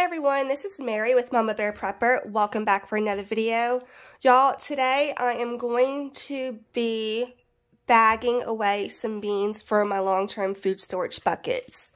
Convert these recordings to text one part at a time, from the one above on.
everyone, this is Mary with Mama Bear Prepper. Welcome back for another video. Y'all, today I am going to be bagging away some beans for my long-term food storage buckets.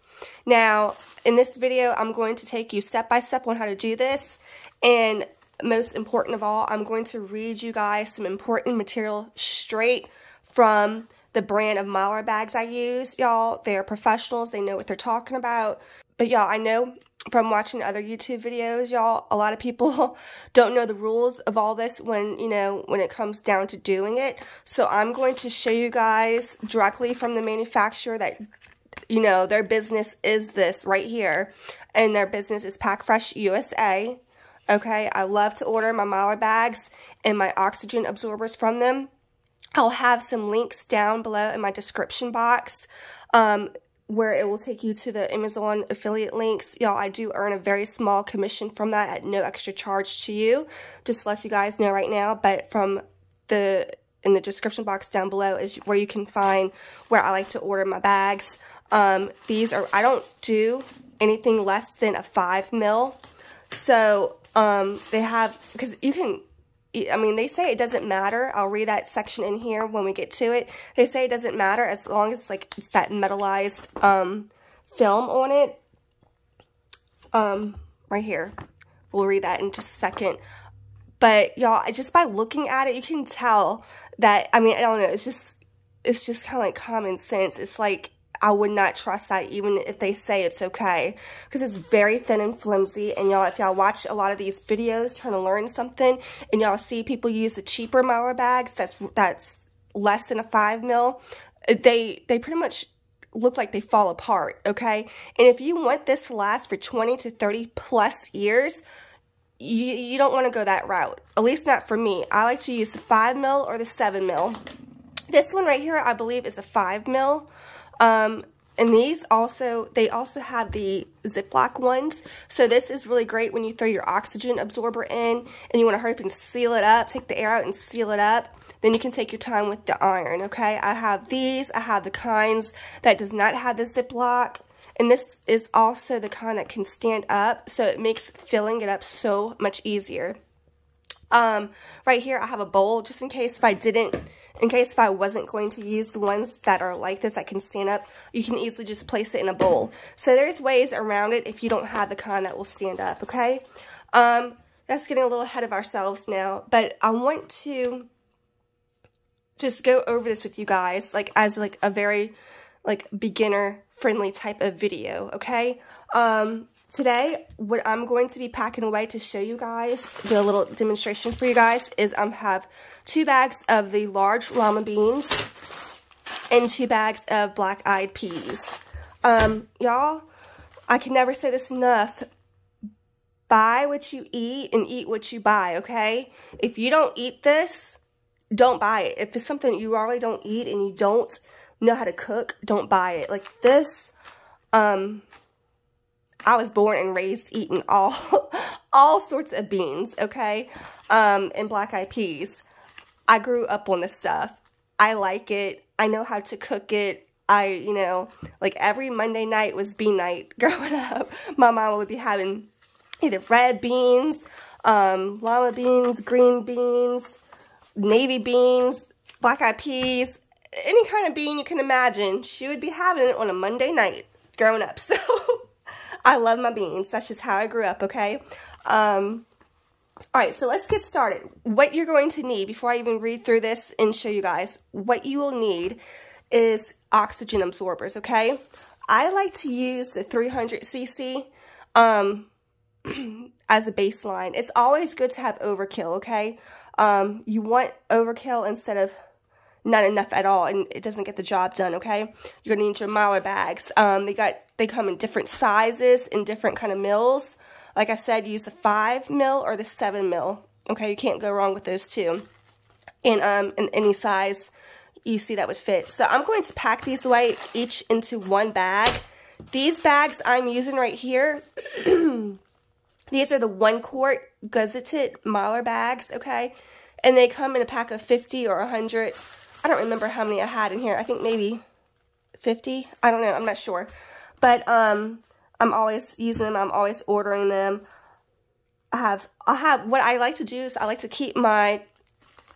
Now, in this video, I'm going to take you step by step on how to do this, and most important of all, I'm going to read you guys some important material straight from the brand of Molar bags I use. Y'all, they're professionals, they know what they're talking about. But y'all, I know from watching other YouTube videos, y'all, a lot of people don't know the rules of all this when it comes down to doing it. So I'm going to show you guys directly from the manufacturer that, their business is this right here. And their business is Pack Fresh USA. Okay, I love to order my Mower bags and my oxygen absorbers from them. I'll have some links down below in my description box where it will take you to the Amazon affiliate links. Y'all, I do earn a very small commission from that at no extra charge to you. Just to let you guys know right now, but in the description box down below is where you can find where I like to order my bags. I don't do anything less than a 5 mil. So, they have, because you can, they say it doesn't matter. I'll read that section in here when we get to it. They say it doesn't matter as long as it's that metallized film on it. Right here. We'll read that in just a second. But y'all, just by looking at it, you can tell that, I don't know, it's just kind of like common sense. It's like, I would not trust that even if they say it's okay, because it's very thin and flimsy. And y'all, if y'all watch a lot of these videos trying to learn something and y'all see people use the cheaper Mower bags that's less than a 5 mil, they pretty much look like they fall apart, okay? And if you want this to last for 20 to 30 plus years, you don't want to go that route. At least not for me. I like to use the 5 mil or the 7 mil. This one right here, I believe, is a 5 mil. And they also have the Ziploc ones. So this is really great when you throw your oxygen absorber in and you want to hurry up and seal it up, take the air out and seal it up. Then you can take your time with the iron, okay? I have these. I have the kinds that does not have the Ziploc. And this is also the kind that can stand up. So it makes filling it up so much easier. Right here I have a bowl just in case if I wasn't going to use the ones that are like this that can stand up, you can easily just place it in a bowl. So there's ways around it if you don't have the kind that will stand up, okay? That's getting a little ahead of ourselves now, but I want to just go over this with you guys as a very beginner friendly type of video, okay? Today, what I'm going to be packing away to show you guys, do a little demonstration for you guys, is I have 2 bags of the large llama beans and 2 bags of black-eyed peas. Y'all, I can never say this enough. Buy what you eat and eat what you buy, okay? If you don't eat this, don't buy it. If it's something you already don't eat and you don't know how to cook, don't buy it. Like this, I was born and raised eating all sorts of beans, okay? And black-eyed peas. I grew up on this stuff. I like it. I know how to cook it. Every Monday night was bean night growing up. My mama would be having either red beans, lima beans, green beans, navy beans, black-eyed peas, any kind of bean you can imagine. She would be having it on a Monday night growing up. So I love my beans. That's just how I grew up, okay? Alright, so let's get started. What you're going to need, before I even read through this and show you guys, what you will need is oxygen absorbers, okay? I like to use the 300cc as a baseline. It's always good to have overkill, okay? You want overkill instead of not enough at all, and it doesn't get the job done, okay? You're going to need your Mylar bags. They come in different sizes and different kind of mils. Like I said, use the 5 mil or the 7 mil. Okay, you can't go wrong with those two. And in any size you see that would fit. So I'm going to pack these away each into one bag. These bags I'm using right here, these are the 1 quart gazetted Molar bags, okay? And they come in a pack of 50 or 100. I don't remember how many I had in here. I think maybe 50. I don't know. I'm not sure. But I'm always using them. I'm always ordering them. I have, what I like to do is I like to keep my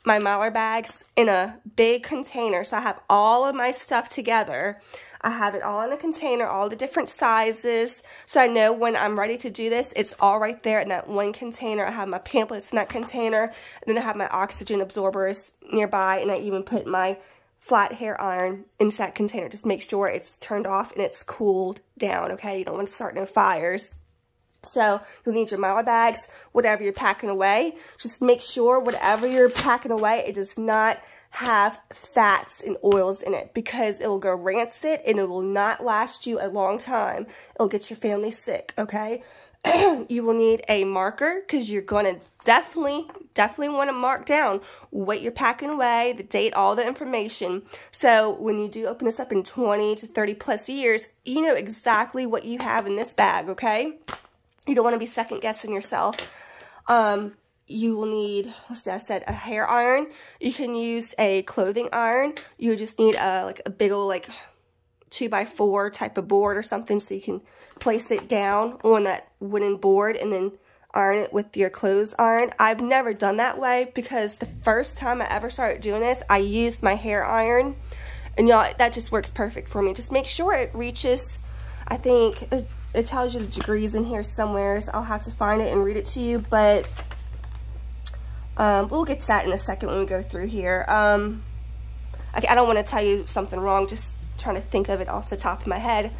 Mylar bags in a big container. So I have all of my stuff together. I have it all in a container, all the different sizes. So I know when I'm ready to do this, it's all right there in that one container. I have my pamphlets in that container. And then I have my oxygen absorbers nearby. And I even put my flat hair iron into that container. Just make sure it's turned off and it's cooled down, okay? You don't want to start no fires. So you'll need your Mylar bags, whatever you're packing away. Just make sure whatever you're packing away, it does not have fats and oils in it, because it will go rancid and it will not last you a long time. It'll get your family sick, okay? You will need a marker, because you're going to definitely want to mark down what you're packing away, the date, all the information. So when you do open this up in 20 to 30 plus years, you know exactly what you have in this bag, okay? You don't want to be second guessing yourself. You will need, as I said, a hair iron. You can use a clothing iron. You just need like a big old like 2x4 type of board or something, so you can place it down on that wooden board and then iron it with your clothes iron. I've never done that way, because the first time I ever started doing this, I used my hair iron, and y'all, that just works perfect for me. Just make sure it reaches, I think it tells you the degrees in here somewhere, so I'll have to find it and read it to you, but we'll get to that in a second when we go through here. I don't want to tell you something wrong, just trying to think of it off the top of my head.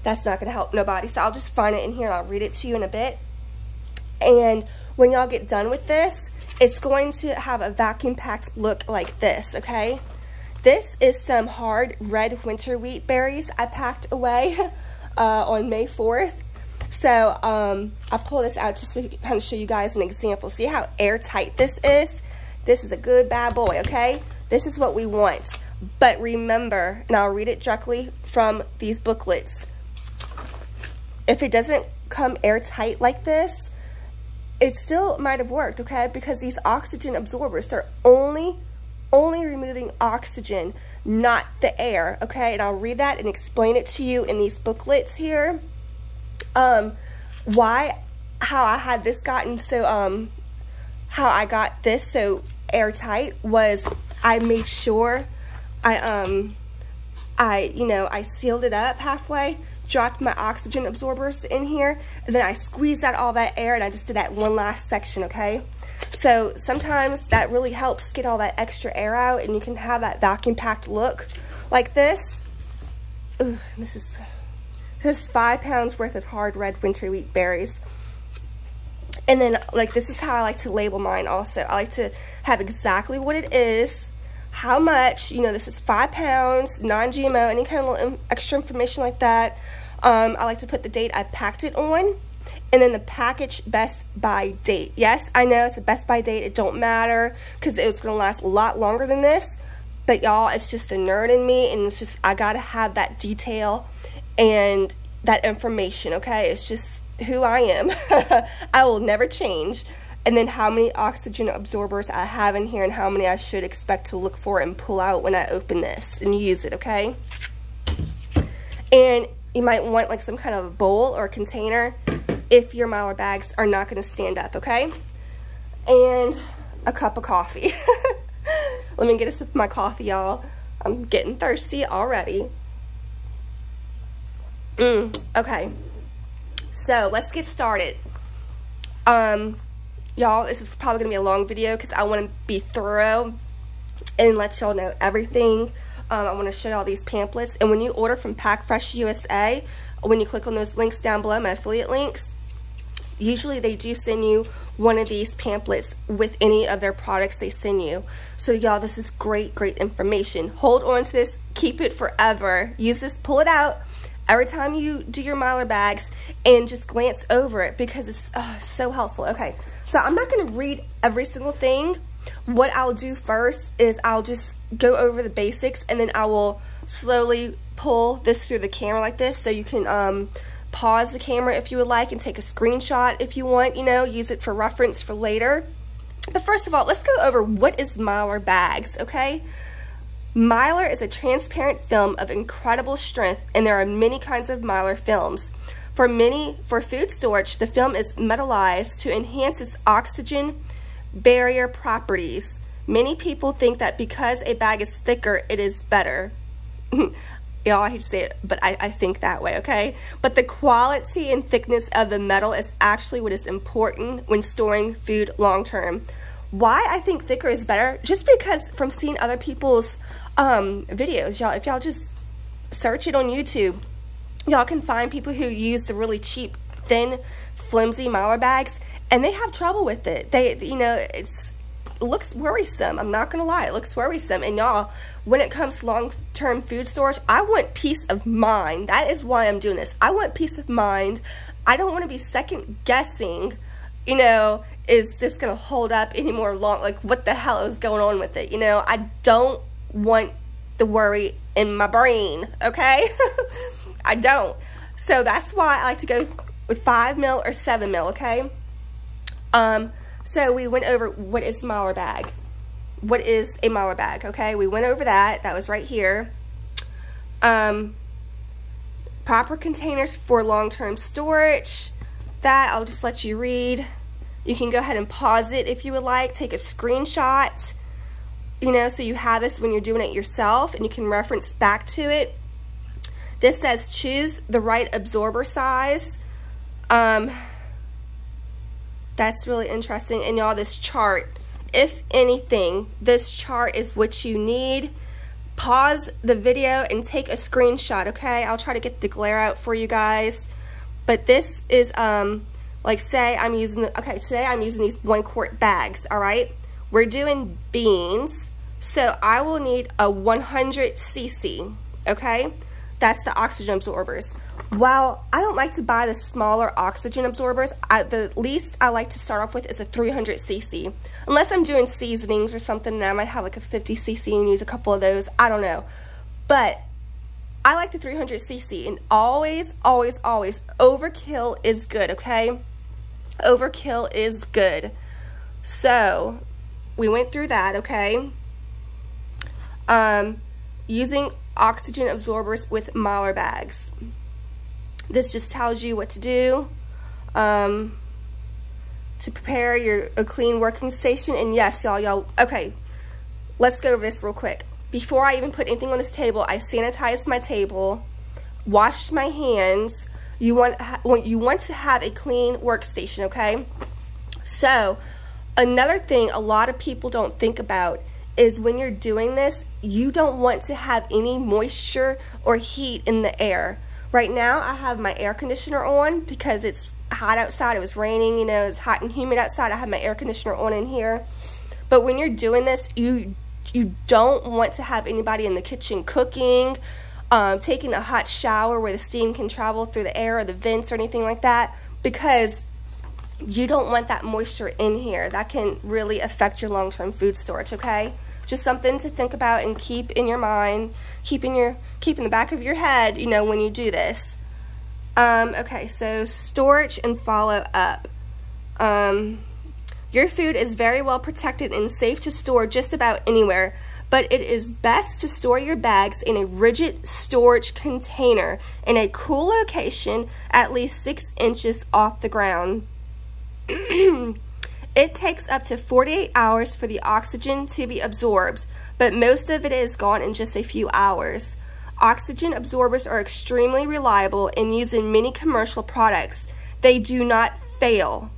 That's not going to help nobody, so I'll just find it in here and I'll read it to you in a bit. And when y'all get done with this, it's going to have a vacuum packed look like this, okay? This is some hard red winter wheat berries I packed away on May 4th. So I pull this out just to kind of show you guys an example. See how airtight this is? This is a good bad boy, okay? This is what we want. But remember, and I'll read it directly from these booklets, if it doesn't come airtight like this, it still might have worked, okay? Because these oxygen absorbers, they're only removing oxygen, not the air, okay? And I'll read that and explain it to you in these booklets here. How I had this gotten so, how I got this so airtight was I made sure I sealed it up halfway, dropped my oxygen absorbers in here, and then I squeezed out all that air, and I just did that one last section, okay? So sometimes that really helps get all that extra air out, and you can have that vacuum packed look like this. Ooh, this is 5 pounds worth of hard red winter wheat berries. And then, like, this is how I like to label mine also. I like to have exactly what it is, how much, you know, this is 5 pounds, non-GMO, any kind of little extra information like that. I like to put the date I packed it on, and then the package best by date. Yes, I know it's a best by date. It don't matter, because it's going to last a lot longer than this. But y'all, it's just the nerd in me, and it's just, I got to have that detail and that information, okay? It's just who I am. I will never change. And then how many oxygen absorbers I have in here, and how many I should expect to look for and pull out when I open this and use it, okay? And you might want like some kind of a bowl or container if your Mylar bags are not going to stand up, okay? And a cup of coffee. Let me get a sip of my coffee, y'all. I'm getting thirsty already. Okay, so let's get started. Y'all, this is probably gonna be a long video because I want to be thorough and let y'all know everything. I want to show y'all these pamphlets, and when you order from Pack Fresh USA, when you click on those links down below, my affiliate links, usually they do send you one of these pamphlets with any of their products they send you. So y'all, this is great information. Hold on to this, keep it forever. Use this, pull it out every time you do your Mylar bags, and just glance over it because it's so helpful. Okay, so I'm not going to read every single thing. What I'll do first is I'll just go over the basics, and then I will slowly pull this through the camera like this, so you can pause the camera if you would like and take a screenshot if you want, you know, use it for reference for later. But first of all, let's go over what is Mylar bags, okay? Mylar is a transparent film of incredible strength, and there are many kinds of Mylar films. For food storage, the film is metallized to enhance its oxygen barrier properties. Many people think that because a bag is thicker, it is better. Y'all, I hate to say it, but I think that way, okay? But the quality and thickness of the metal is actually what is important when storing food long term. Why I think thicker is better? Just because from seeing other people's videos, y'all, if y'all just search it on YouTube, y'all can find people who use the really cheap, thin, flimsy Mylar bags, and they have trouble with it. They, you know, it looks worrisome. I'm not gonna lie, it looks worrisome. And y'all, when it comes to long-term food storage, I want peace of mind. That is why I'm doing this. I want peace of mind. I don't want to be second guessing, you know, is this gonna hold up any more long? Like, what the hell is going on with it? You know, I don't want the worry in my brain, okay? I don't. So that's why I like to go with 5 mil or 7 mil, okay? So we went over what is Molar bag. What is a Molar bag, okay? We went over that. That was right here. Proper containers for long-term storage. That I'll just let you read. You can go ahead and pause it if you would like. Take a screenshot, you know, so you have this when you're doing it yourself and you can reference back to it. This says choose the right absorber size. That's really interesting. And y'all, this chart, if anything, this chart is what you need. Pause the video and take a screenshot, okay? I'll try to get the glare out for you guys. But this is, like say I'm using, okay, today I'm using these 1 quart bags, all right? We're doing beans, so I will need a 100 cc, okay? That's the oxygen absorbers. While I don't like to buy the smaller oxygen absorbers, the least I like to start off with is a 300 cc. Unless I'm doing seasonings or something, and I might have like a 50 cc and use a couple of those. I don't know. But I like the 300 cc, and always, always, always, overkill is good, okay? Overkill is good. So we went through that, okay? Using oxygen absorbers with Molar bags. This just tells you what to do to prepare a clean working station. And yes, y'all, okay, let's go over this real quick. Before I even put anything on this table, I sanitized my table, washed my hands. You want to have a clean workstation, okay? So another thing a lot of people don't think about is when you're doing this, you don't want to have any moisture or heat in the air. Right now, I have my air conditioner on because it's hot outside. It was raining, you know, it's hot and humid outside. I have my air conditioner on in here. But when you're doing this, you don't want to have anybody in the kitchen cooking, taking a hot shower where the steam can travel through the air or the vents or anything like that, because you don't want that moisture in here. That can really affect your long-term food storage, okay? Just something to think about and keep in your mind, keep in the back of your head, you know, when you do this. Okay, so storage and follow up. Your food is very well protected and safe to store just about anywhere, but it is best to store your bags in a rigid storage container in a cool location at least 6 inches off the ground. It takes up to 48 hours for the oxygen to be absorbed, but most of it is gone in just a few hours. Oxygen absorbers are extremely reliable and used in many commercial products. They do not fail.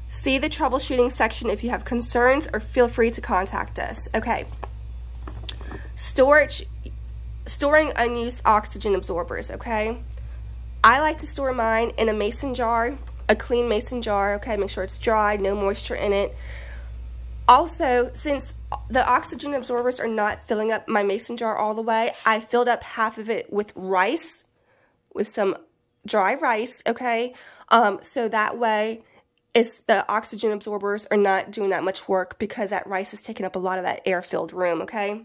See the troubleshooting section if you have concerns, or feel free to contact us. Okay. Storing unused oxygen absorbers, okay? I like to store mine in a mason jar. A clean mason jar, okay? Make sure it's dry, no moisture in it. Also, since the oxygen absorbers are not filling up my mason jar all the way, I filled up half of it with rice, with some dry rice, okay? So that way, the oxygen absorbers are not doing that much work, because that rice is taking up a lot of that air-filled room, okay?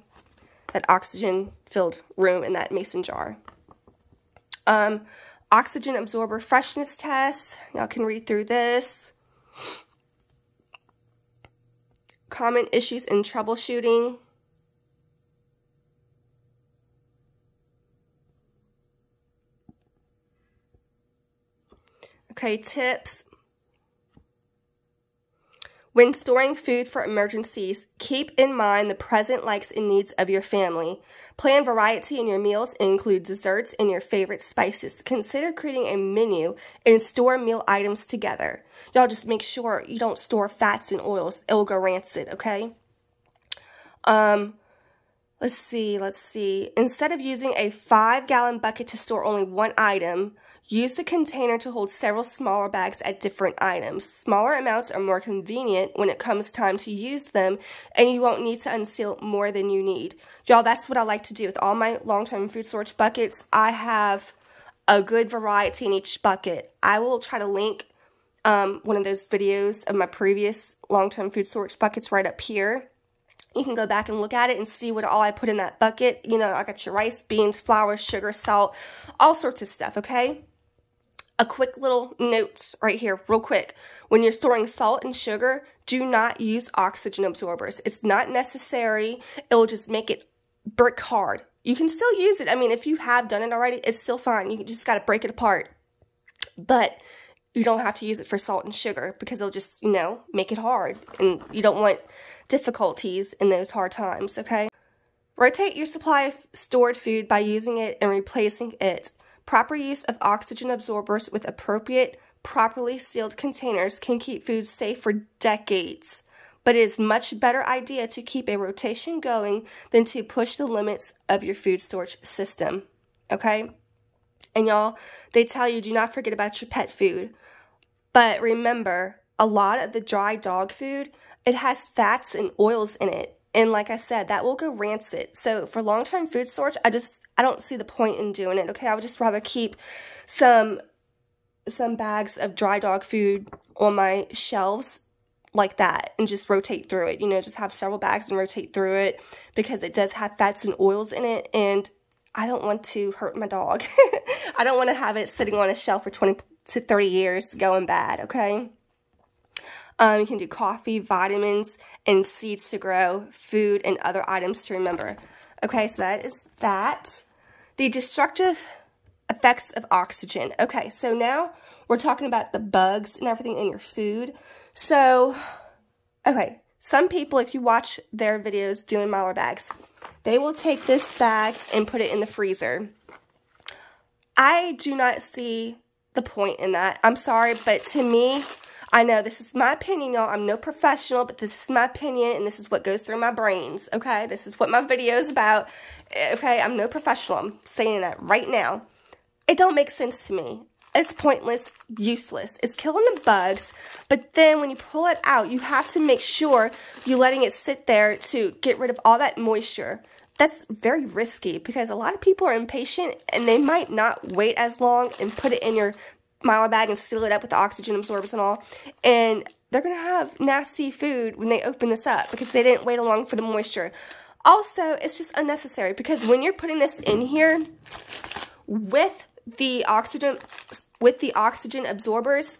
That oxygen-filled room in that mason jar. Oxygen absorber freshness test. Y'all can read through this. Common issues in troubleshooting. Okay, tips. When storing food for emergencies, keep in mind the present likes and needs of your family. Plan variety in your meals and include desserts and your favorite spices. Consider creating a menu and store meal items together. Y'all just make sure you don't store fats and oils. It will go rancid, okay? Let's see. Instead of using a 5-gallon bucket to store only one item, use the container to hold several smaller bags at different items. Smaller amounts are more convenient when it comes time to use them, and you won't need to unseal more than you need. Y'all, that's what I like to do with all my long-term food storage buckets. I have a good variety in each bucket. I will try to link one of those videos of my previous long-term food storage buckets right up here. You can go back and look at it and see what all I put in that bucket. You know, I got your rice, beans, flour, sugar, salt, all sorts of stuff, okay? A quick little note right here, real quick. When you're storing salt and sugar, do not use oxygen absorbers. It's not necessary. It will just make it brick hard. You can still use it. I mean, if you have done it already, it's still fine. You just got to break it apart. But you don't have to use it for salt and sugar because it'll just, you know, make it hard. And you don't want difficulties in those hard times, okay? Rotate your supply of stored food by using it and replacing it. Proper use of oxygen absorbers with appropriate, properly sealed containers can keep food safe for decades. But it is a much better idea to keep a rotation going than to push the limits of your food storage system, okay? And y'all, they tell you do not forget about your pet food. But remember, a lot of the dry dog food, it has fats and oils in it. And like I said, that will go rancid. So for long-term food storage, I don't see the point in doing it, okay? I would just rather keep some bags of dry dog food on my shelves like that and just rotate through it. You know, just have several bags and rotate through it because it does have fats and oils in it. And I don't want to hurt my dog. I don't want to have it sitting on a shelf for 20 to 30 years going bad, okay? You can do coffee, vitamins, and seeds to grow, food, and other items to remember. Okay, so that is that. The destructive effects of oxygen. Okay, so now we're talking about the bugs and everything in your food. So, okay, some people, if you watch their videos doing Mylar bags, they will take this bag and put it in the freezer. I do not see the point in that. I'm sorry, but to me, I know this is my opinion, y'all. I'm no professional, but this is my opinion, and this is what goes through my brains, okay? This is what my video is about, okay? I'm no professional. I'm saying that right now. It don't make sense to me. It's pointless, useless. It's killing the bugs, but then when you pull it out, you have to make sure you're letting it sit there to get rid of all that moisture. That's very risky because a lot of people are impatient, and they might not wait as long and put it in your Mylar bag and seal it up with the oxygen absorbers and all, and they're going to have nasty food when they open this up because they didn't wait along for the moisture. Also, it's just unnecessary because when you're putting this in here with the oxygen absorbers,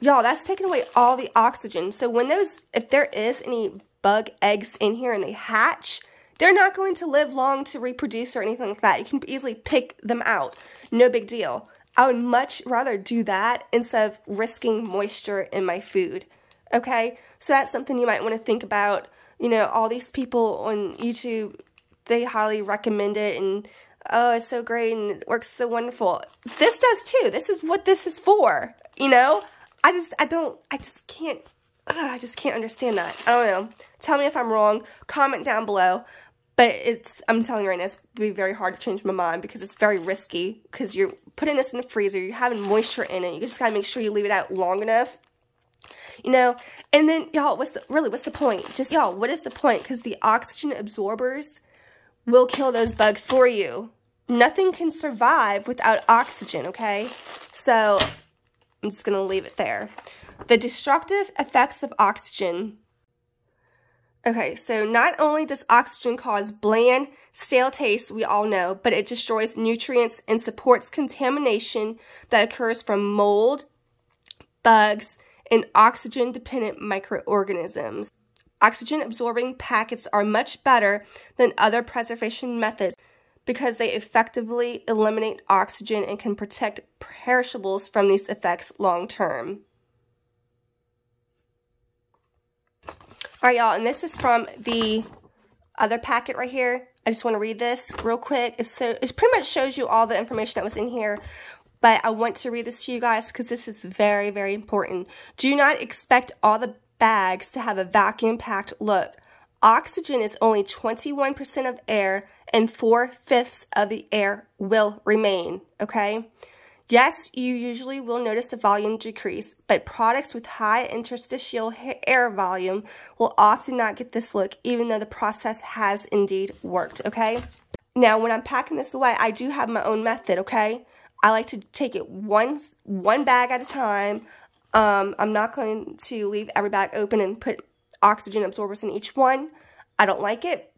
y'all, that's taking away all the oxygen. So when if there is any bug eggs in here and they hatch, they're not going to live long to reproduce or anything like that. You can easily pick them out. No big deal. I would much rather do that instead of risking moisture in my food, okay? So that's something you might want to think about. You know, all these people on YouTube, they highly recommend it, and oh, it's so great, and it works so wonderful. This does too. This is what this is for, you know? I just can't understand that. I don't know. Tell me if I'm wrong. Comment down below. But I'm telling you right now, it's going to be very hard to change my mind because it's very risky because you're putting this in the freezer, you're having moisture in it, you just got to make sure you leave it out long enough, you know, and then, y'all, what's the point? Just, y'all, what is the point? Because the oxygen absorbers will kill those bugs for you. Nothing can survive without oxygen, okay? So, I'm just going to leave it there. The destructive effects of oxygen. Okay, so not only does oxygen cause bland, stale taste, we all know, but it destroys nutrients and supports contamination that occurs from mold, bugs, and oxygen-dependent microorganisms. Oxygen-absorbing packets are much better than other preservation methods because they effectively eliminate oxygen and can protect perishables from these effects long term. All right, y'all, and this is from the other packet right here. I just want to read this real quick. It pretty much shows you all the information that was in here, but I want to read this to you guys because this is very, very important. Do not expect all the bags to have a vacuum-packed look. Oxygen is only 21% of air, and 4/5 of the air will remain, okay? Yes, you usually will notice a volume decrease, but products with high interstitial air volume will often not get this look, even though the process has indeed worked, okay? Now, when I'm packing this away, I do have my own method, okay? I like to take it one bag at a time. I'm not going to leave every bag open and put oxygen absorbers in each one. I don't like it.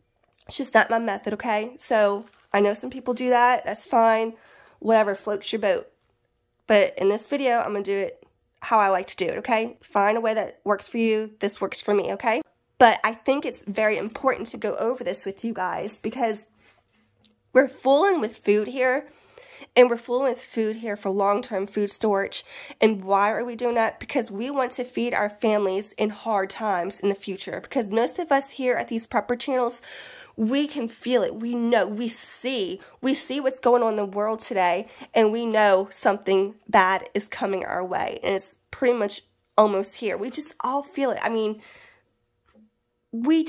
It's just not my method, okay? So, I know some people do that. That's fine. Whatever floats your boat. But in this video, I'm going to do it how I like to do it, okay? Find a way that works for you. This works for me, okay? But I think it's very important to go over this with you guys because we're fooling with food here. And we're fooling with food here for long-term food storage. And why are we doing that? Because we want to feed our families in hard times in the future. Because most of us here at these prepper channels, we can feel it. We know, we see what's going on in the world today, and we know something bad is coming our way, and it's pretty much almost here. We just all feel it. I mean, we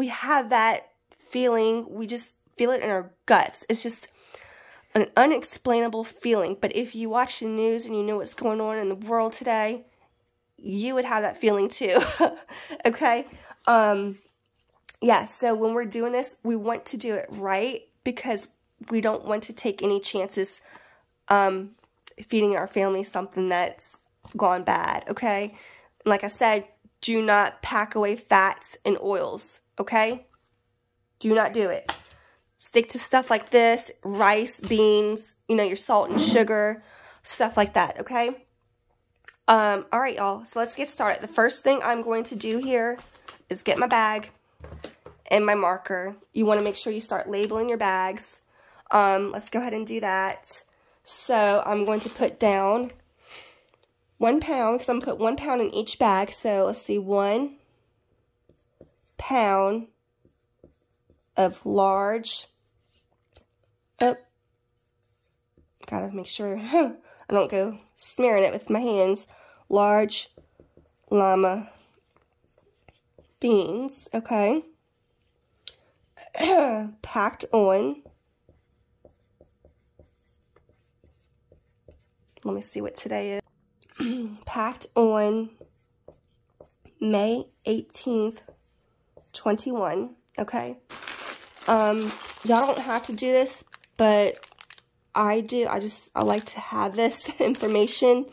have that feeling. We just feel it in our guts. It's just an unexplainable feeling. But if you watch the news and you know what's going on in the world today, you would have that feeling too. Okay? Yeah, so when we're doing this, we want to do it right because we don't want to take any chances feeding our family something that's gone bad, okay? Like I said, do not pack away fats and oils, okay? Do not do it. Stick to stuff like this, rice, beans, you know, your salt and sugar, stuff like that, okay? All right, y'all, so let's get started. The first thing I'm going to do here is get my bag and my marker. You want to make sure you start labeling your bags. Let's go ahead and do that. So I'm going to put down 1 pound, because I'm going to put 1 pound in each bag. So let's see, 1 pound of large, gotta make sure I don't go smearing it with my hands, large llama beans, okay? Packed on, let me see what today is, packed on May 18th, 21, okay? Y'all don't have to do this, but I do. I like to have this information,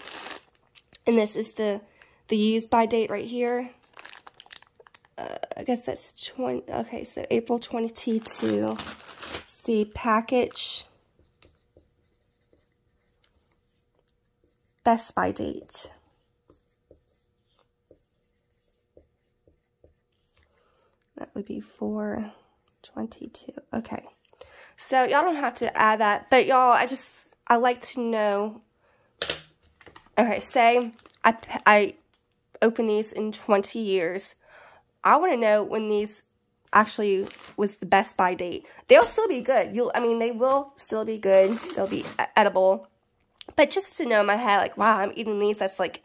and this is the use by date right here. I guess that's 20, okay, so April 22, see, package, best by date. That would be 4/22, okay. So y'all don't have to add that, but y'all, I like to know, okay, say I open these in 20 years. I want to know when these actually was the best by date. They'll still be good. I mean, they will still be good. They'll be edible. But just to know in my head, like, wow, I'm eating these that's like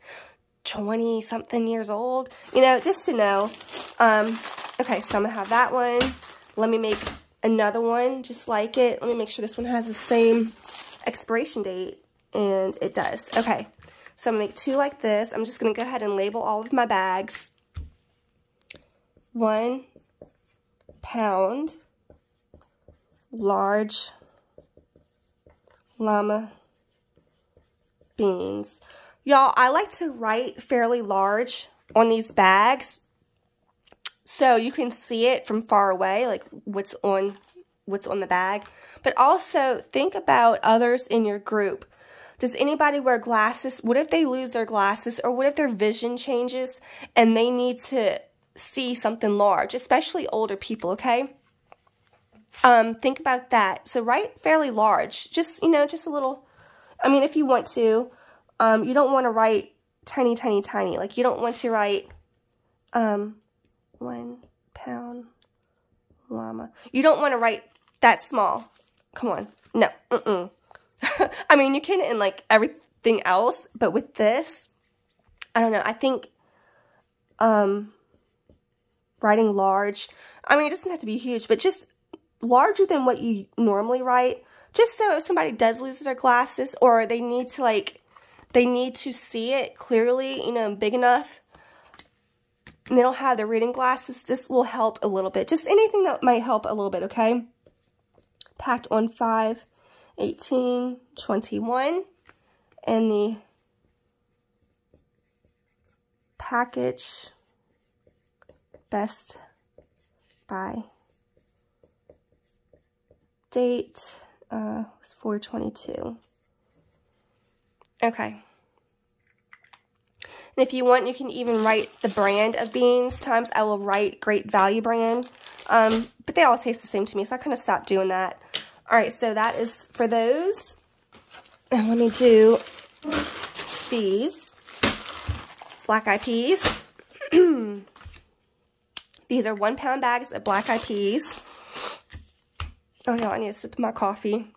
20-something years old. You know, just to know. Okay, so I'm going to have that one. Let me make another one just like it. Let me make sure this one has the same expiration date. And it does. Okay, so I'm going to make 2 like this. I'm just going to go ahead and label all of my bags. 1 pound large llama beans. Y'all, I like to write fairly large on these bags so you can see it from far away, like what's on the bag. But also think about others in your group. Does anybody wear glasses? What if they lose their glasses, or what if their vision changes and they need to see something large, especially older people, okay? think about that. So write fairly large, just, you know, just a little, I mean, if you want to, you don't want to write tiny, tiny, tiny. Like, you don't want to write, 1 pound llama. You don't want to write that small. Come on. No. I mean, you can in, like, everything else, but with this, I don't know. I think, writing large, I mean, it doesn't have to be huge, but just larger than what you normally write, just so if somebody does lose their glasses, or they need to, like, they need to see it clearly, you know, big enough, and they don't have their reading glasses, this will help a little bit. Just anything that might help a little bit, okay? Packed on 5/18/21, and the package best by date 4/22. Okay. And if you want, you can even write the brand of beans. Sometimes I will write Great Value brand, but they all taste the same to me, so I kind of stopped doing that. All right, so that is for those. And let me do these black eyed peas. These are 1 pound bags of black eyed peas. Oh, no, I need a sip of my coffee.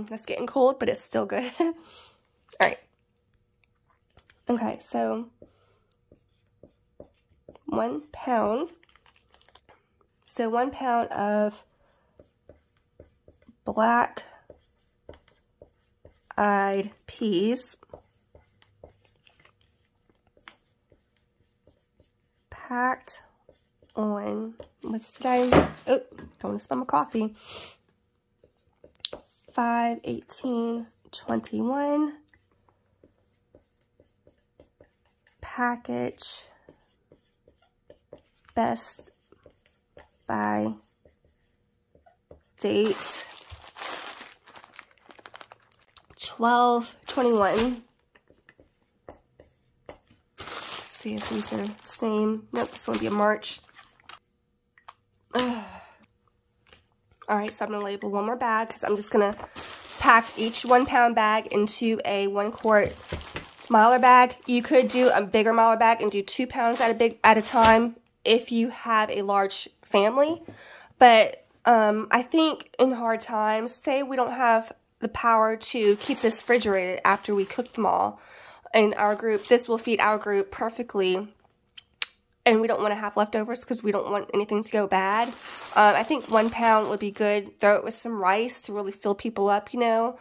That's getting cold, but it's still good. All right. Okay, so 1 pound. So 1 pound of black eyed peas. Packed on, what's today? Oh, don't want to spill my coffee. 5/18/21. Package best by date 12/21. See if these are the same. Nope, this one will be a March. Alright, so I'm going to label one more bag because I'm just going to pack each 1 pound bag into a 1 quart Mylar bag. You could do a bigger Mylar bag and do 2 pounds at a time if you have a large family. But I think in hard times, say we don't have the power to keep this refrigerated after we cook them all in our group, this will feed our group perfectly. And we don't want to have leftovers because we don't want anything to go bad. I think 1 pound would be good. Throw it with some rice to really fill people up, you know.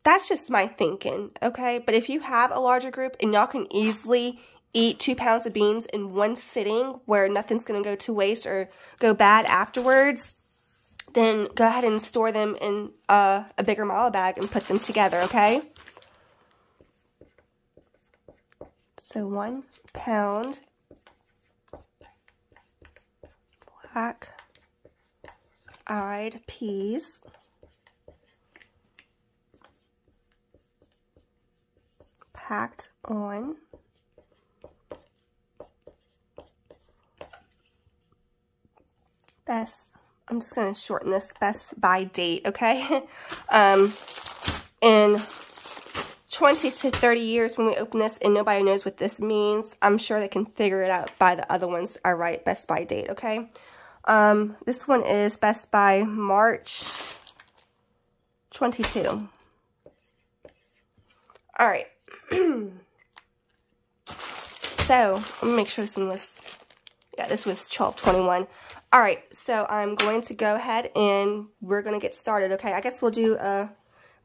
That's just my thinking, okay? But if you have a larger group and y'all can easily eat 2 pounds of beans in one sitting where nothing's going to go to waste or go bad afterwards, then go ahead and store them in a bigger Mylar bag and put them together, okay? So 1 pound black-eyed peas. Packed on best, I'm just going to shorten this, best by date, okay? In 20 to 30 years when we open this and nobody knows what this means, I'm sure they can figure it out by the other ones I write best by date, okay? This one is best by March 22. All right. So, let me make sure this one was, yeah, this was 12/21. All right, so I'm going to go ahead and we're going to get started, okay? I guess we'll do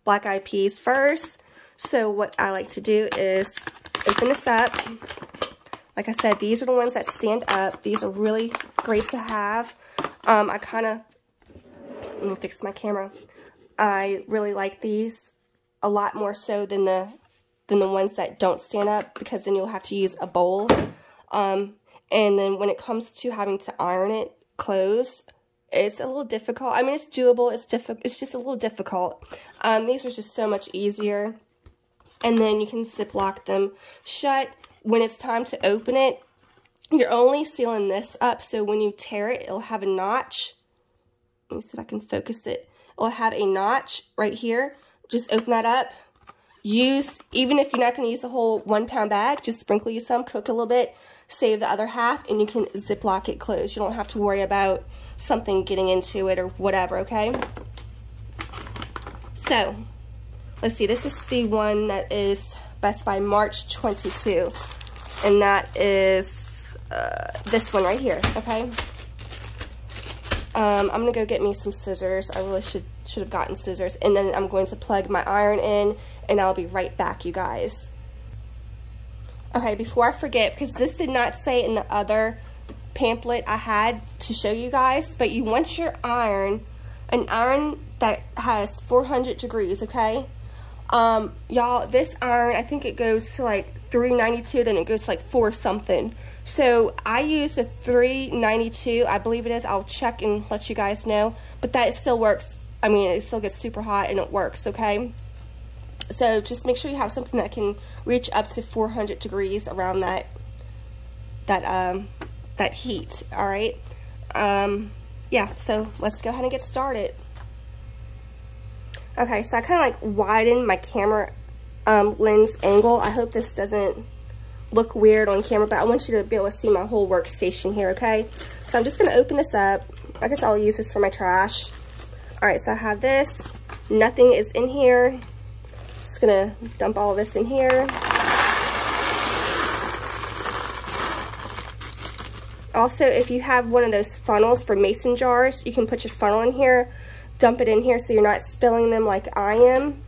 black eyed peas first. So what I like to do is open this up. Like I said, these are the ones that stand up. These are really great to have. Let me fix my camera. I really like these a lot more so than the ones that don't stand up, because then you'll have to use a bowl. And then when it comes to having to iron it clothes, it's a little difficult. I mean, it's doable. It's just a little difficult. These are just so much easier. And then you can ziplock them shut when it's time to open it, you're only sealing this up, so when you tear it, it'll have a notch. Let me see if I can focus it. It'll have a notch right here. Just open that up. Use, even if you're not going to use the whole 1 pound bag, just sprinkle you some, cook a little bit, save the other half, and you can Ziploc it closed. You don't have to worry about something getting into it or whatever, okay? So, let's see. This is the one that is Best Buy March 22. And that is this one right here, okay? I'm going to go get me some scissors. I really should have gotten scissors. And then I'm going to plug my iron in, and I'll be right back, you guys. Okay, before I forget, because this did not say in the other pamphlet I had to show you guys, but you want your iron, an iron that has 400 degrees, okay? Y'all, this iron, I think it goes to like 392, then it goes to like 4 something. So I use a 392, I believe it is. I'll check and let you guys know. But that still works. I mean, it still gets super hot and it works, okay? So just make sure you have something that can reach up to 400 degrees around that heat, all right? Yeah, so let's go ahead and get started. Okay, so I kind of like widened my camera lens angle. I hope this doesn't look weird on camera, but I want you to be able to see my whole workstation here, okay? So I'm just going to open this up. I guess I'll use this for my trash. All right, so I have this. Nothing is in here. Just going to dump all of this in here. Also, if you have one of those funnels for mason jars, you can put your funnel in here, dump it in here so you're not spilling them like I am.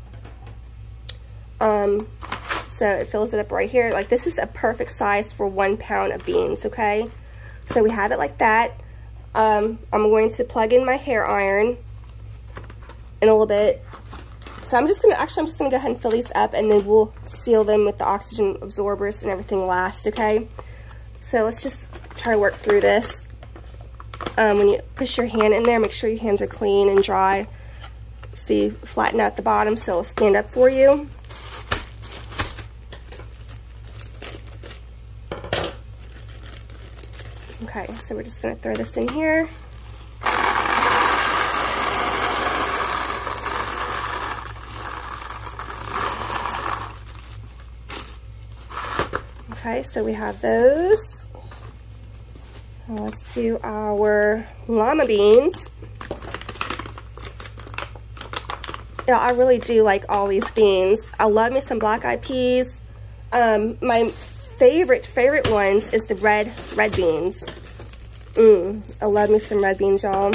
So it fills it up right here. Like, this is a perfect size for 1 pound of beans, okay? So we have it like that. I'm going to plug in my hair iron in a little bit. So I'm just gonna go ahead and fill these up, and then we'll seal them with the oxygen absorbers and everything last, okay? So let's just try to work through this. When you push your hand in there, make sure your hands are clean and dry. See, flatten out the bottom so it'll stand up for you. Okay, so we're just going to throw this in here. Okay, so we have those. Now let's do our llama beans. Yeah, I really do like all these beans. I love me some black-eyed peas. My favorite ones is the red beans. I love me some red beans, y'all.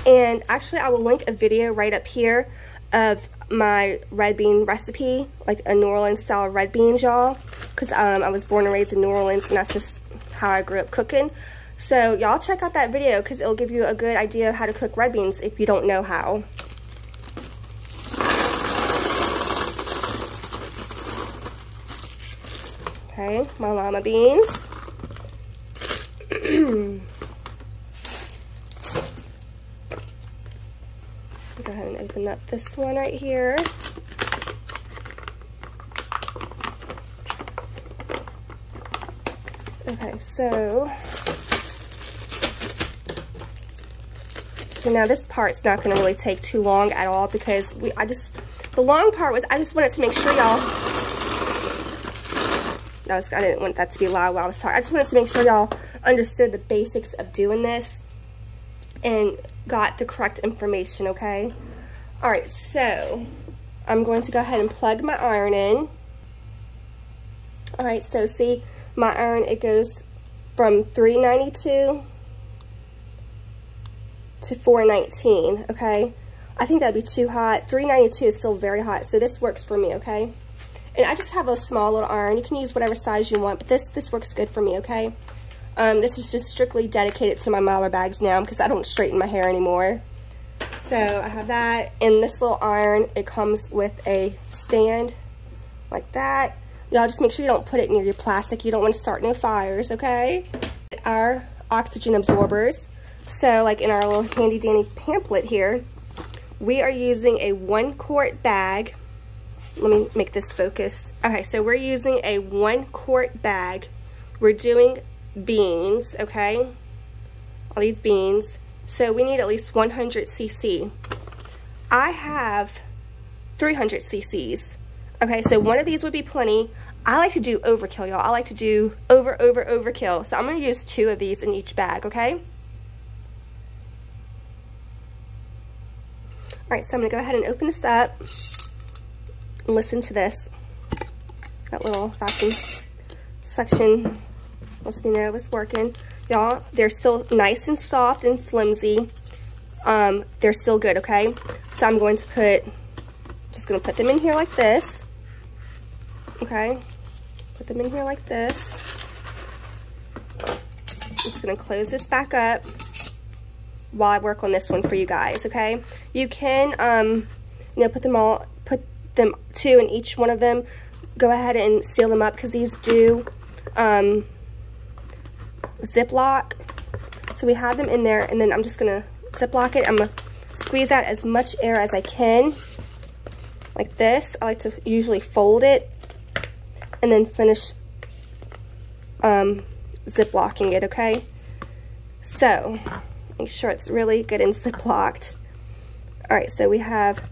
And actually, I will link a video right up here of my red bean recipe, like a New Orleans style red beans, y'all. Because I was born and raised in New Orleans, and that's just how I grew up cooking. So y'all check out that video because it'll give you a good idea of how to cook red beans if you don't know how. Okay, my llama beans. Go ahead and open up this one right here. Okay, so now this part's not going to really take too long at all because the long part was I just wanted to make sure y'all, I didn't want that to be loud while I was talking. I just wanted to make sure y'all understood the basics of doing this and got the correct information, okay? All right, so I'm going to go ahead and plug my iron in. All right, so see, my iron, it goes from 392 to 419, okay? I think that'd be too hot. 392 is still very hot, so this works for me, okay? And I just have a small little iron. You can use whatever size you want, but this works good for me, okay? This is just strictly dedicated to my Mylar bags now because I don't straighten my hair anymore. So I have that, and this little iron, it comes with a stand like that. Y'all just make sure you don't put it near your plastic. You don't want to start no fires, okay? Our oxygen absorbers. So like in our little handy dandy pamphlet here, we are using a 1 quart bag let me make this focus. Okay, so we're using a 1 quart bag. We're doing beans, okay? All these beans. So we need at least 100 cc. I have 300 cc's. Okay, so one of these would be plenty. I like to do overkill, y'all. I like to do overkill. So I'm going to use 2 of these in each bag, okay? Alright, so I'm going to go ahead and open this up and listen to this. That little vacuum suction lets me know it's working. Y'all, they're still nice and soft and flimsy. They're still good, okay? So I'm going to just going to put them in here like this. Okay, put them in here like this. I'm just going to close this back up while I work on this one for you guys, okay? You can, you know, put them 2 in each one of them. Go ahead and seal them up because these do Ziploc. So we have them in there, and then I'm just going to Ziploc it. I'm going to squeeze out as much air as I can, like this. I like to usually fold it and then finish Ziplocking it, okay? So, make sure it's really good and Ziploced. Alright, so we have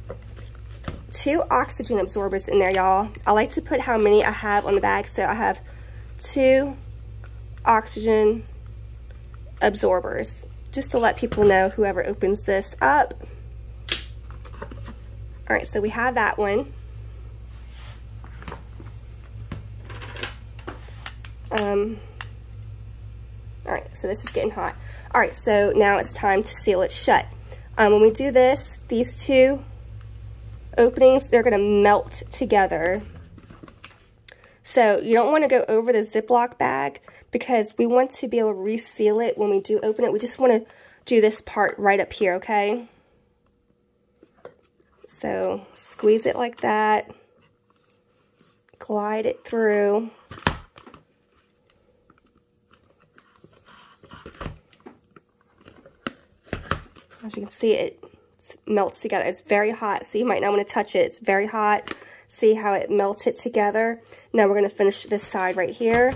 2 oxygen absorbers in there, y'all. I like to put how many I have on the bag, so I have 2 oxygen absorbers, just to let people know, whoever opens this up. Alright, so we have that one. Alright, so this is getting hot. Alright, so now it's time to seal it shut. When we do this, these 2 openings, they're going to melt together. So you don't want to go over the Ziploc bag because we want to be able to reseal it when we do open it. We just want to do this part right up here, okay? So squeeze it like that. Glide it through. As you can see, it melts together. It's very hot, so you might not want to touch it. It's very hot. See how it melted together? Now we're going to finish this side right here.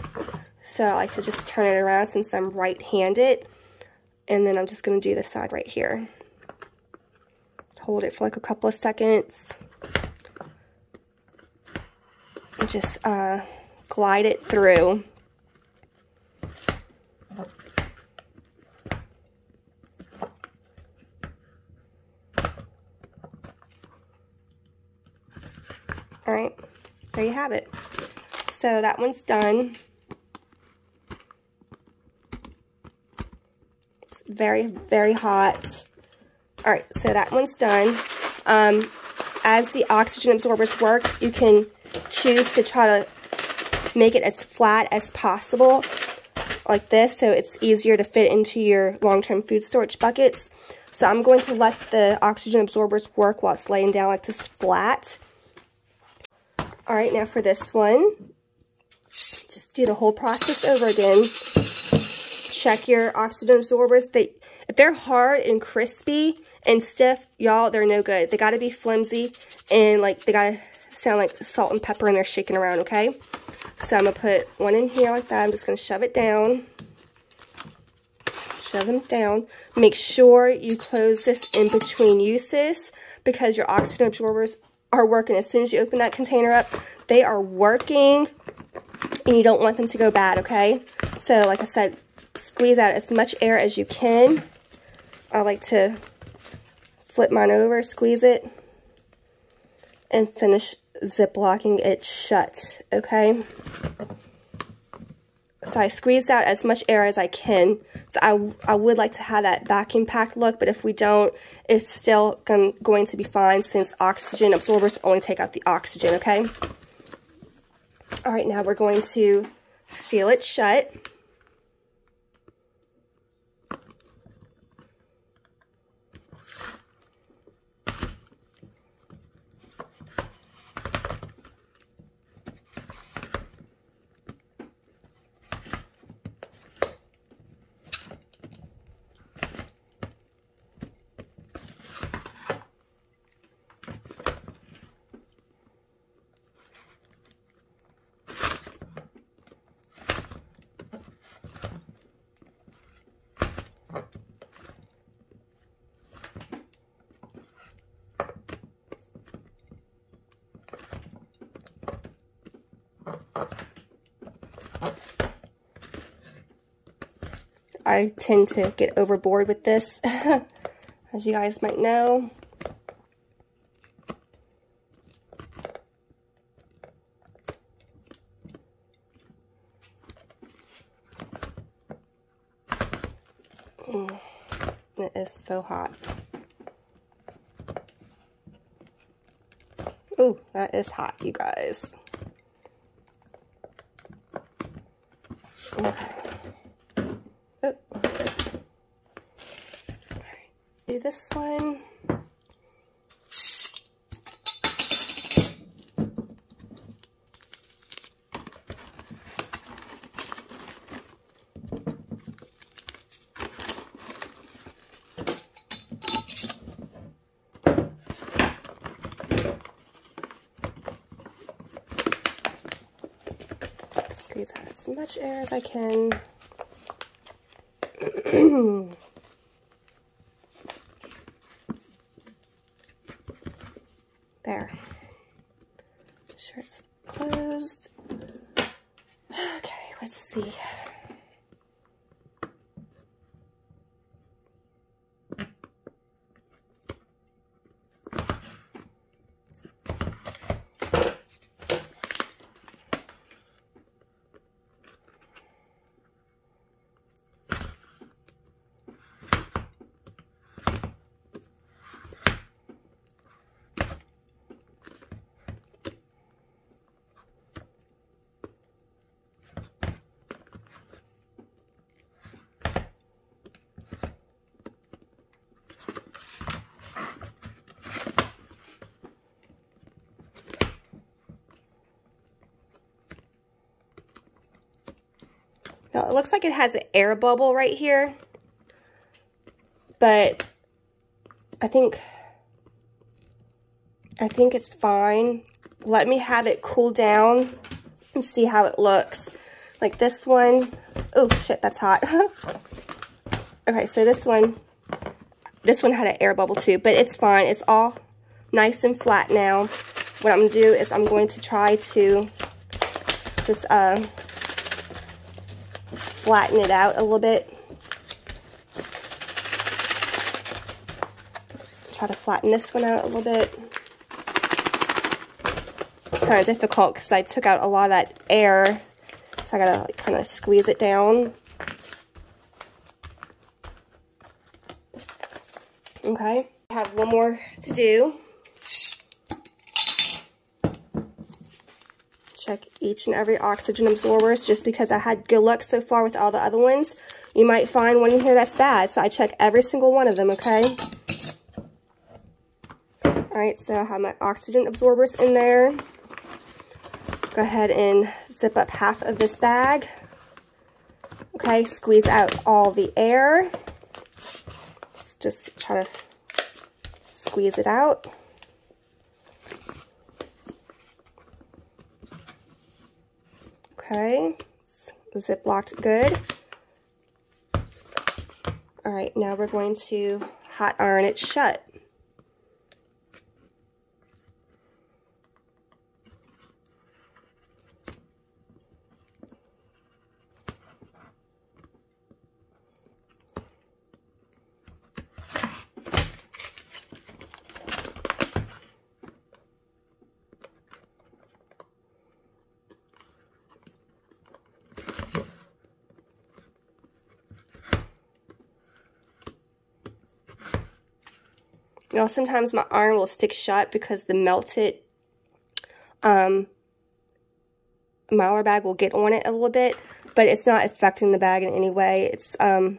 So I like to just turn it around since I'm right-handed. And then I'm just going to do this side right here. Hold it for like a couple of seconds. And just glide it through. Alright, there you have it. So that one's done. It's very, very hot. Alright, so that one's done. As the oxygen absorbers work, you can choose to try to make it as flat as possible, like this, so it's easier to fit into your long-term food storage buckets. So I'm going to let the oxygen absorbers work while it's laying down like this flat. Alright, now for this one, just do the whole process over again. Check your oxygen absorbers. If they're hard and crispy and stiff, y'all, they're no good. They gotta be flimsy and like they gotta sound like salt and pepper and they're shaking around, okay? So I'm gonna put one in here like that. I'm just gonna shove it down. Shove them down. Make sure you close this in between uses because your oxygen absorbers are working. As soon as you open that container up, they are working and you don't want them to go bad, okay? So like I said, squeeze out as much air as you can. I like to flip mine over, squeeze it, and finish Ziplocking it shut, okay? So I squeezed out as much air as I can. So I would like to have that vacuum packed look, but if we don't, it's still going to be fine since oxygen absorbers only take out the oxygen, okay? All right, now we're going to seal it shut. I tend to get overboard with this, as you guys might know. It is so hot. Ooh, that is hot, you guys. Okay. Oh. Alright, do this one. Squeeze out as much air as I can. There. Make sure it's closed. Okay, let's see. Now, it looks like it has an air bubble right here, but I think it's fine. Let me have it cool down and see how it looks. Like this one, oh shit, that's hot. Okay, so this one had an air bubble too, but it's fine. It's all nice and flat now. What I'm gonna do is I'm going to try to just flatten it out a little bit. Try to flatten this one out a little bit. It's kind of difficult because I took out a lot of that air, so I gotta like, kind of squeeze it down. Okay, I have one more to do. Check each and every oxygen absorbers. Just because I had good luck so far with all the other ones, you might find one in here that's bad. So I check every single one of them, okay? Alright, so I have my oxygen absorbers in there. Go ahead and zip up half of this bag. Okay, squeeze out all the air. Just try to squeeze it out. Okay, zip-locked good. All right, now we're going to hot iron it shut. You know, sometimes my iron will stick shut because the melted Mylar bag will get on it a little bit, but it's not affecting the bag in any way. It's, you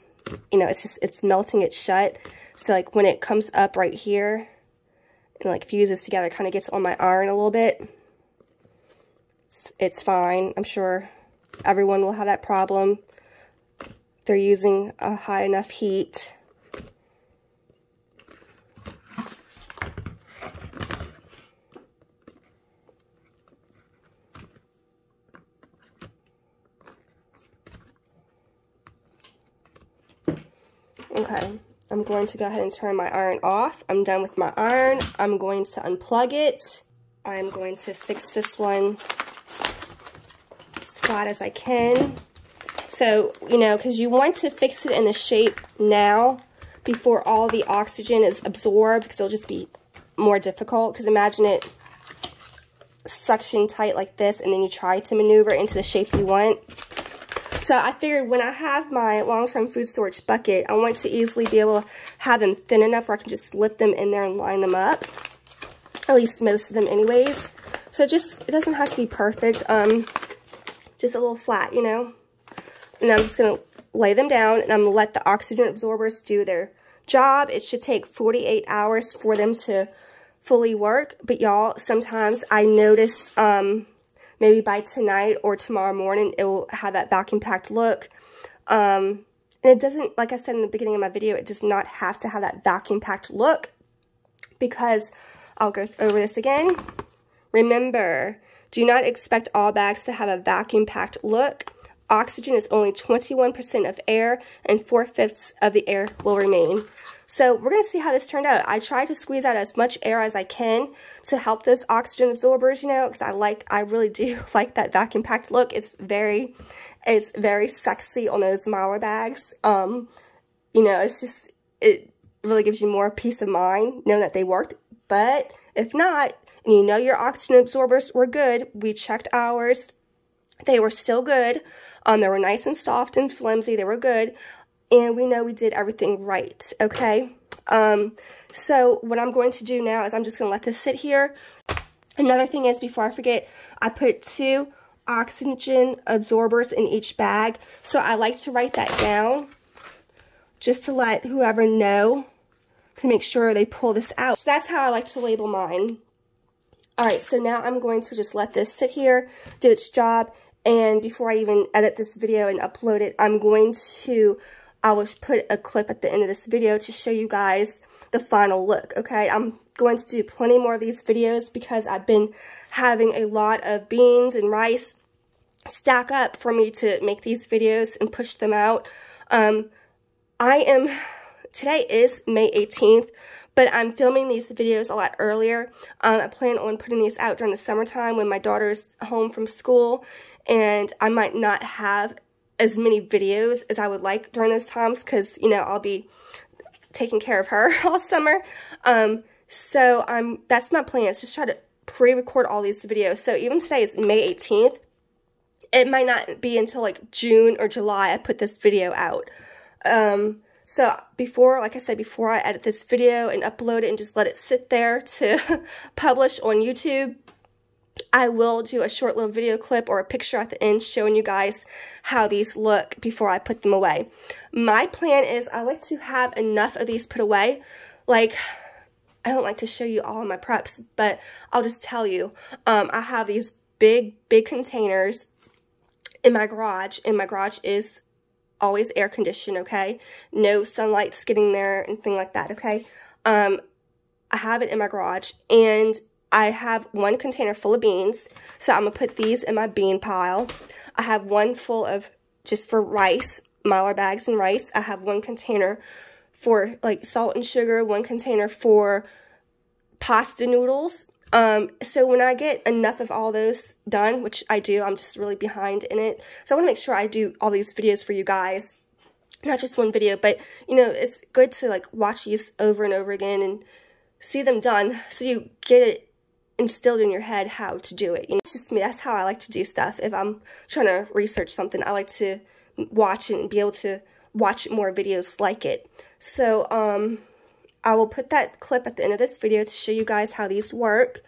know, it's melting it shut. So like when it comes up right here and like fuses together, it kind of gets on my iron a little bit. It's fine. I'm sure everyone will have that problem. They're using a high enough heat. Okay, I'm going to go ahead and turn my iron off. I'm done with my iron. I'm going to unplug it. I'm going to fix this one flat as I can. So, you know, because you want to fix it in the shape now before all the oxygen is absorbed, because it'll just be more difficult. Because imagine it suction tight like this, and then you try to maneuver into the shape you want. So I figured when I have my long-term food storage bucket, I want to easily be able to have them thin enough where I can just slip them in there and line them up. At least most of them anyways. So it doesn't have to be perfect. Just a little flat, you know. And I'm just going to lay them down, and I'm going to let the oxygen absorbers do their job. It should take 48 hours for them to fully work. But y'all, sometimes I notice maybe by tonight or tomorrow morning, it will have that vacuum packed look. And it doesn't, like I said in the beginning of my video, it does not have to have that vacuum packed look, because I'll go over this again. Remember, do not expect all bags to have a vacuum packed look. Oxygen is only 21% of air, and 4/5 of the air will remain. So we're going to see how this turned out. I tried to squeeze out as much air as I can to help those oxygen absorbers, you know, because I really do like that vacuum packed look. It's very sexy on those Mylar bags. You know, it really gives you more peace of mind knowing that they worked. But if not, and you know your oxygen absorbers were good, we checked ours. They were still good. They were nice and soft and flimsy. They were good. And we know we did everything right, okay? So what I'm going to do now is I'm just going to let this sit here. Another thing is, before I forget, I put 2 oxygen absorbers in each bag. So I like to write that down just to let whoever know to make sure they pull this out. So that's how I like to label mine. Alright, so now I'm going to just let this sit here, do its job, and before I even edit this video and upload it, I will put a clip at the end of this video to show you guys the final look, okay? I'm going to do plenty more of these videos because I've been having a lot of beans and rice stack up for me to make these videos and push them out. Today is May 18th. But I'm filming these videos a lot earlier. I plan on putting these out during the summertime when my daughter's home from school. And I might not have as many videos as I would like during those times, because, you know, I'll be taking care of her all summer. So that's my plan, is just try to pre-record all these videos. So even today is May 18th. It might not be until like June or July I put this video out. So like I said, before I edit this video and upload it and just let it sit there to publish on YouTube, I will do a short little video clip or a picture at the end showing you guys how these look before I put them away. My plan is I like to have enough of these put away. Like, I don't like to show you all of my preps, but I'll just tell you, I have these big containers in my garage, and my garage is always air conditioned, okay? No sunlight's getting there, anything like that, okay? I have it in my garage, and I have 1 container full of beans, so I'm going to put these in my bean pile. I have 1 full of, just for rice, Mylar bags and rice. I have 1 container for, like, salt and sugar, 1 container for pasta noodles. So when I get enough of all those done, which I do, I'm just really behind in it. So I want to make sure I do all these videos for you guys. Not just one video, but, you know, it's good to, like, watch these over and over again and see them done so you get it instilled in your head how to do it. You know, it's just me. That's how I like to do stuff. If I'm trying to research something, I like to watch it and be able to watch more videos like it. So, I will put that clip at the end of this video to show you guys how these work.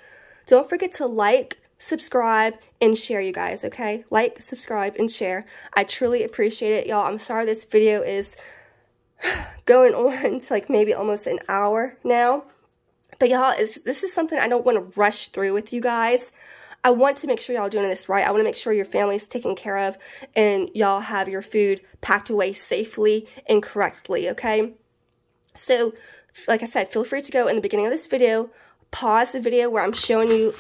Don't forget to like, subscribe, and share, you guys, okay? Like, subscribe, and share. I truly appreciate it, y'all. I'm sorry this video is going on to like maybe almost an hour now. But y'all, this is something I don't want to rush through with you guys. I want to make sure y'all doing this right. I want to make sure your family's taken care of and y'all have your food packed away safely and correctly, okay? So, like I said, feel free to go in the beginning of this video, pause the video where I'm showing you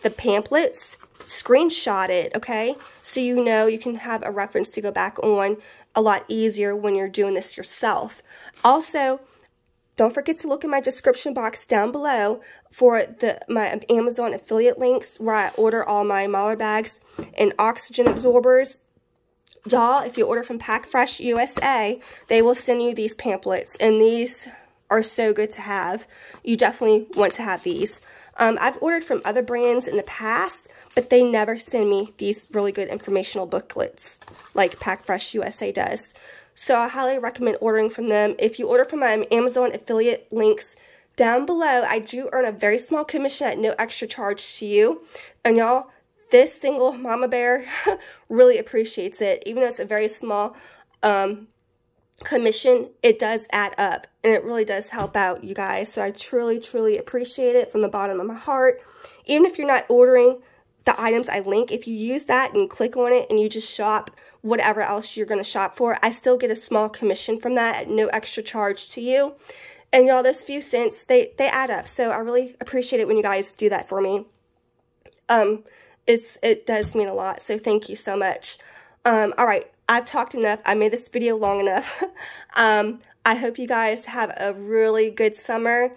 the pamphlets, screenshot it, okay? So you know you can have a reference to go back on a lot easier when you're doing this yourself. Also, don't forget to look in my description box down below for my Amazon affiliate links where I order all my Molar bags and oxygen absorbers. Y'all, if you order from Pack Fresh USA, they will send you these pamphlets, and these are so good to have. You definitely want to have these. I've ordered from other brands in the past, but they never send me these really good informational booklets like Pack Fresh USA does. So I highly recommend ordering from them. If you order from my Amazon affiliate links down below, I do earn a very small commission at no extra charge to you. And y'all, this single mama bear really appreciates it. Even though it's a very small commission, it does add up, and it really does help out you guys. So I truly, truly appreciate it from the bottom of my heart. Even if you're not ordering the items I link, if you use that and you click on it and you just shop whatever else you're going to shop for, I still get a small commission from that at no extra charge to you. And y'all, those few cents, they add up. So I really appreciate it when you guys do that for me. It does mean a lot, so thank you so much. All right, I've talked enough. I made this video long enough. I hope you guys have a really good summer.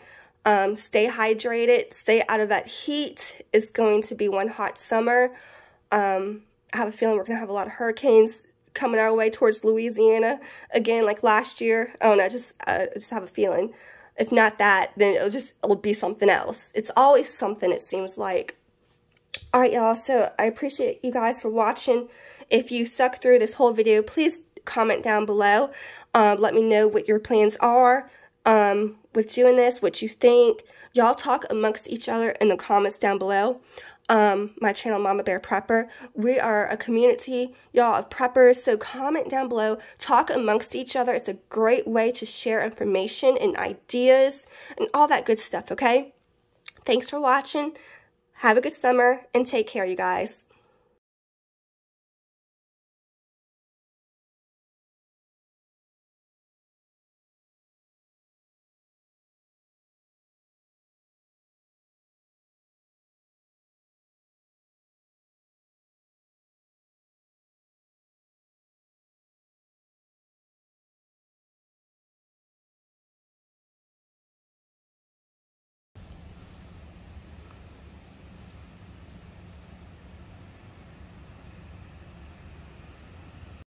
Stay hydrated. Stay out of that heat. It's going to be one hot summer. I have a feeling we're going to have a lot of hurricanes coming our way towards Louisiana again, like last year. Oh no, I just have a feeling. If not that, then it'll be something else. It's always something, it seems like. Alright, y'all, so I appreciate you guys for watching. If you stuck through this whole video, please comment down below. Let me know what your plans are with doing this, what you think. Y'all talk amongst each other in the comments down below. My channel, Mama Bear Prepper. We are a community, y'all, of preppers, so comment down below. Talk amongst each other. It's a great way to share information and ideas and all that good stuff, okay? Thanks for watching. Have a good summer, and take care, you guys.